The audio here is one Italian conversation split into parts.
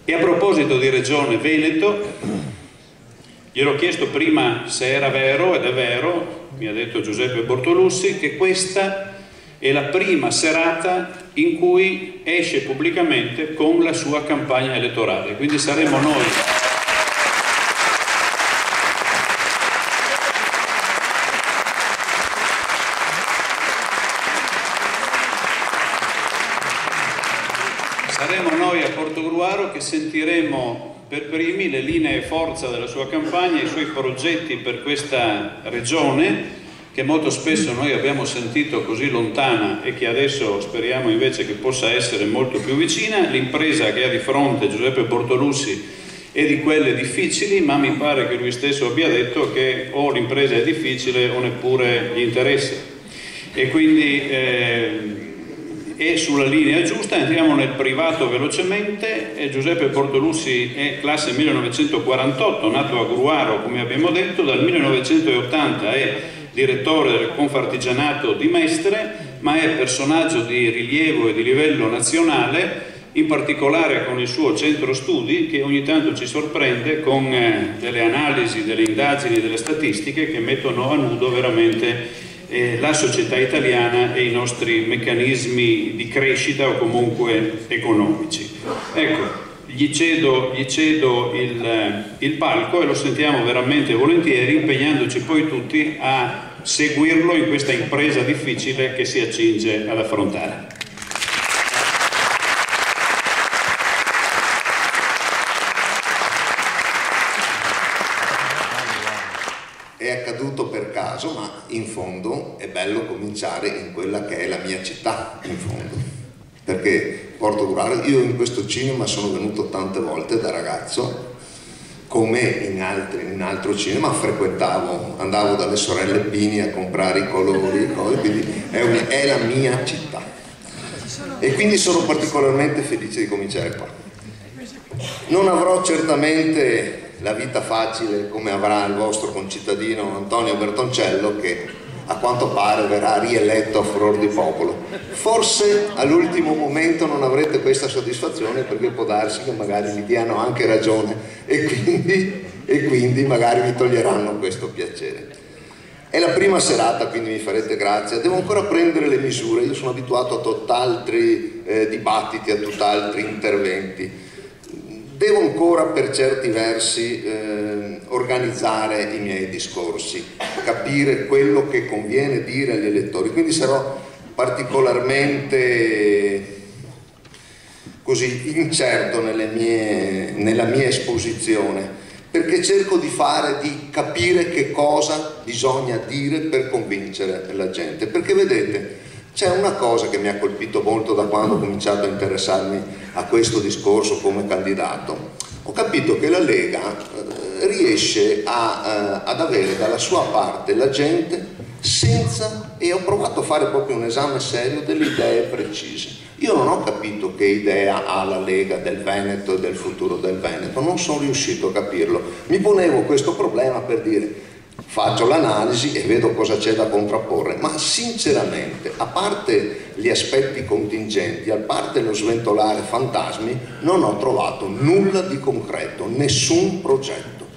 E a proposito di Regione Veneto, gliel'ho chiesto prima se era vero, ed è vero, mi ha detto Giuseppe Bortolussi, che questa è la prima serata in cui esce pubblicamente con la sua campagna elettorale, quindi saremo noi. Saremo noi a Portogruaro che sentiremo per primi le linee forza della sua campagna, i suoi progetti per questa regione, che molto spesso noi abbiamo sentito così lontana e che adesso speriamo invece che possa essere molto più vicina. L'impresa che ha di fronte Giuseppe Bortolussi è di quelle difficili, ma mi pare che lui stesso abbia detto che o l'impresa è difficile o neppure gli interessa. E quindi è sulla linea giusta. Entriamo nel privato velocemente. Giuseppe Bortolussi è classe 1948, nato a Gruaro, come abbiamo detto. Dal 1980 è direttore del Confartigianato di Mestre, ma è personaggio di rilievo e di livello nazionale, in particolare con il suo centro studi, che ogni tanto ci sorprende con delle analisi, delle indagini, delle statistiche che mettono a nudo veramente la società italiana e i nostri meccanismi di crescita o comunque economici. Ecco, gli cedo il palco e lo sentiamo veramente volentieri, impegnandoci poi tutti a seguirlo in questa impresa difficile che si accinge ad affrontare. È accaduto per caso, ma in fondo è bello cominciare in quella che è la mia città, in fondo. Perché Portogruaro, io in questo cinema sono venuto tante volte da ragazzo, come in altro cinema frequentavo, andavo dalle sorelle Pini a comprare i colori, quindi è la mia città. E quindi sono particolarmente felice di cominciare qua. Non avrò certamente la vita facile come avrà il vostro concittadino Antonio Bertoncello, che a quanto pare verrà rieletto a furor di popolo. Forse all'ultimo momento non avrete questa soddisfazione, perché può darsi che magari vi diano anche ragione e quindi magari vi toglieranno questo piacere. È la prima serata, quindi mi farete grazia. Devo ancora prendere le misure, io sono abituato a tutt'altri dibattiti, a tutt'altri interventi. Devo ancora per certi versi organizzare i miei discorsi, capire quello che conviene dire agli elettori, quindi sarò particolarmente così incerto nella mia esposizione, perché cerco di capire che cosa bisogna dire per convincere la gente, perché vedete, c'è una cosa che mi ha colpito molto da quando ho cominciato a interessarmi a questo discorso come candidato. Ho capito che la Lega riesce ad avere dalla sua parte la gente senza, e ho provato a fare proprio un esame serio delle idee precise. Io non ho capito che idea ha la Lega del Veneto e del futuro del Veneto, non sono riuscito a capirlo. Mi ponevo questo problema per dire: faccio l'analisi e vedo cosa c'è da contrapporre, ma sinceramente, a parte gli aspetti contingenti, a parte lo sventolare fantasmi, non ho trovato nulla di concreto, nessun progetto.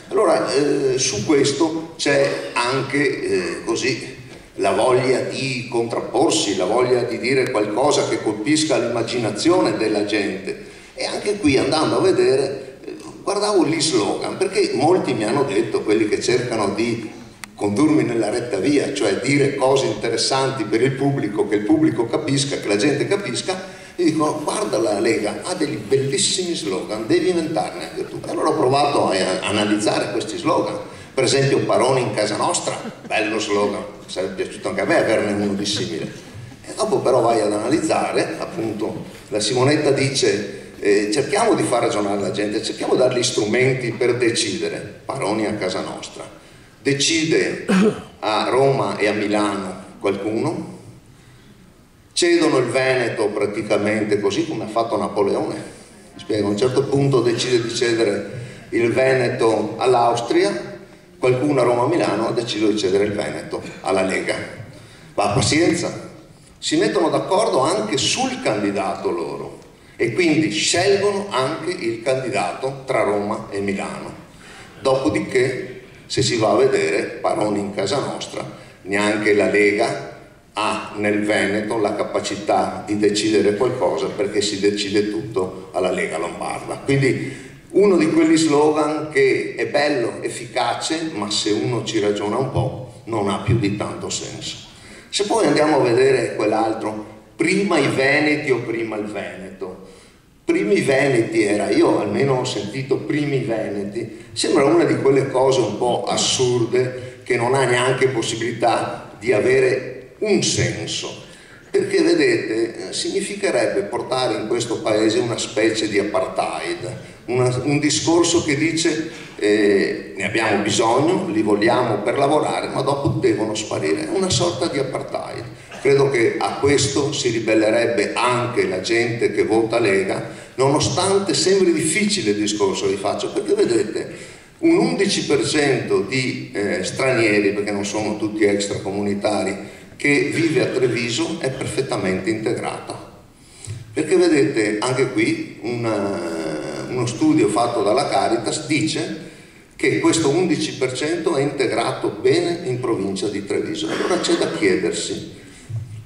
Allora, su questo c'è anche così la voglia di contrapporsi, la voglia di dire qualcosa che colpisca l'immaginazione della gente. E anche qui, andando a vedere, guardavo gli slogan, perché molti mi hanno detto, quelli che cercano di condurmi nella retta via, cioè dire cose interessanti per il pubblico, che il pubblico capisca, che la gente capisca, e dicono: guarda, la Lega ha dei bellissimi slogan, devi inventarne anche tu. Allora ho provato a analizzare questi slogan. Per esempio, Paroni in casa nostra, bello slogan, sarebbe piaciuto anche a me averne uno di simile. E dopo però vai ad analizzare, appunto, la Simonetta dice: cerchiamo di far ragionare la gente, cerchiamo di dargli strumenti per decidere. Paroni a casa nostra. Decide a Roma e a Milano qualcuno, cedono il Veneto praticamente così come ha fatto Napoleone. Spiego, a un certo punto decide di cedere il Veneto all'Austria, qualcuno a Roma e Milano ha deciso di cedere il Veneto alla Lega. Ma pazienza, si mettono d'accordo anche sul candidato loro. e quindi scelgono anche il candidato tra Roma e Milano. Dopodiché, se si va a vedere, paroni in casa nostra, neanche la Lega ha nel Veneto la capacità di decidere qualcosa, perché si decide tutto alla Lega Lombarda. Quindi uno di quegli slogan che è bello, efficace, ma se uno ci ragiona un po' non ha più di tanto senso. Se poi andiamo a vedere quell'altro, prima i Veneti o prima il Veneto? Primi Veneti era, io almeno ho sentito primi Veneti, sembra una di quelle cose un po' assurde che non ha neanche possibilità di avere un senso, perché vedete, significherebbe portare in questo paese una specie di apartheid, un discorso che dice ne abbiamo bisogno, li vogliamo per lavorare, ma dopo devono sparire, è una sorta di apartheid. Credo che a questo si ribellerebbe anche la gente che vota Lega, nonostante sembri difficile il discorso che faccio, perché vedete, un 11% di stranieri, perché non sono tutti extracomunitari, che vive a Treviso è perfettamente integrata. Perché vedete, anche qui uno studio fatto dalla Caritas dice che questo 11% è integrato bene in provincia di Treviso. Allora c'è da chiedersi,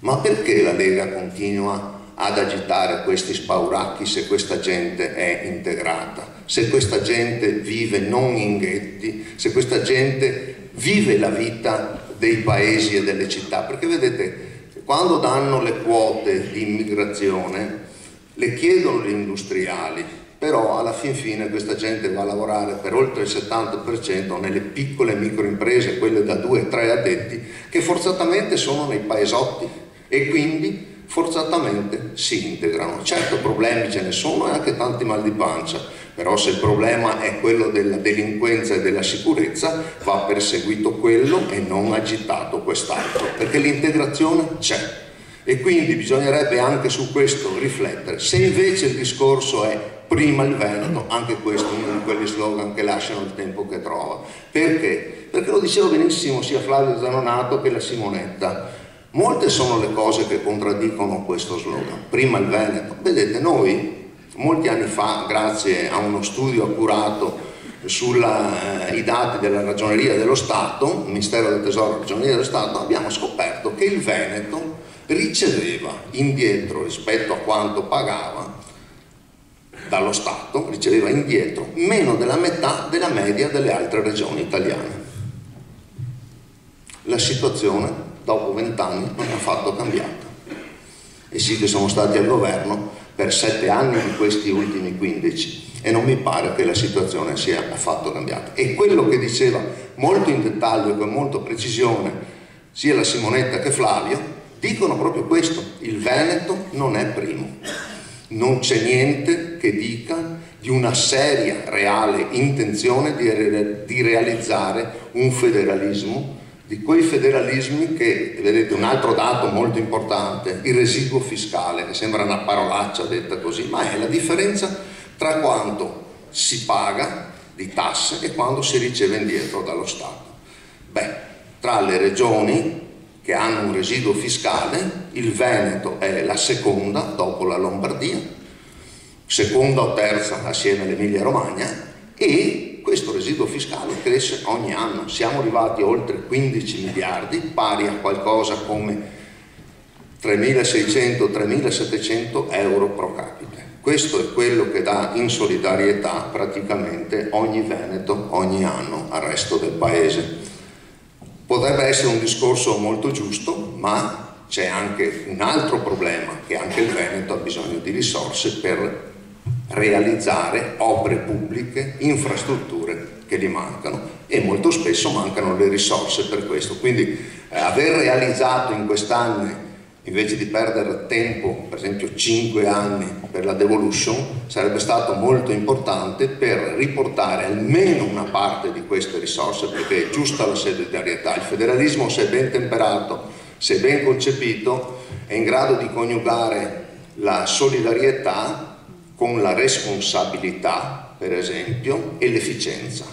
ma perché la Lega continua ad agitare questi spauracchi se questa gente è integrata, se questa gente vive non in ghetti, se questa gente vive la vita dei paesi e delle città? Perché vedete, quando danno le quote di immigrazione le chiedono gli industriali, però alla fin fine questa gente va a lavorare per oltre il 70% nelle piccole microimprese, quelle da 2-3 addetti, che forzatamente sono nei paesotti e quindi forzatamente si integrano. Certo, problemi ce ne sono e anche tanti mal di pancia, però se il problema è quello della delinquenza e della sicurezza, va perseguito quello e non agitato quest'altro, perché l'integrazione c'è. E quindi bisognerebbe anche su questo riflettere. Se invece il discorso è prima il Veneto, anche questo è uno di quegli slogan che lasciano il tempo che trova. Perché? Perché lo diceva benissimo sia Flavio Zanonato che la Simonetta. Molte sono le cose che contraddicono questo slogan. Prima il Veneto. Vedete, noi molti anni fa, grazie a uno studio accurato sui dati della Ragioneria dello Stato, Ministero del Tesoro, Ragioneria dello Stato, abbiamo scoperto che il Veneto riceveva indietro rispetto a quanto pagava dallo Stato, riceveva indietro meno della metà della media delle altre regioni italiane. La situazione dopo 20 anni non è affatto cambiata, e sì che sono stati al governo per 7 anni di questi ultimi 15 e non mi pare che la situazione sia affatto cambiata. E quello che diceva molto in dettaglio e con molta precisione sia la Simonetta che Flavio dicono proprio questo: il Veneto non è primo, non c'è niente che dica di una seria, reale intenzione di realizzare un federalismo, di quei federalismi che, vedete, un altro dato molto importante, il residuo fiscale, che sembra una parolaccia detta così, ma è la differenza tra quanto si paga di tasse e quando si riceve indietro dallo Stato. Beh, tra le regioni che hanno un residuo fiscale, il Veneto è la seconda dopo la Lombardia, seconda o terza assieme all'Emilia Romagna, e questo residuo fiscale cresce ogni anno. Siamo arrivati a oltre 15 miliardi, pari a qualcosa come 3.600-3.700 euro pro capite. Questo è quello che dà in solidarietà praticamente ogni Veneto ogni anno al resto del paese. Potrebbe essere un discorso molto giusto, ma c'è anche un altro problema, che anche il Veneto ha bisogno di risorse per realizzare opere pubbliche, infrastrutture che gli mancano, e molto spesso mancano le risorse per questo. Quindi aver realizzato in quest'anno, invece di perdere tempo, per esempio 5 anni per la devolution, sarebbe stato molto importante per riportare almeno una parte di queste risorse, perché è giusta la solidarietà. Il federalismo, se ben temperato, se ben concepito, è in grado di coniugare la solidarietà con la responsabilità, per esempio, e l'efficienza.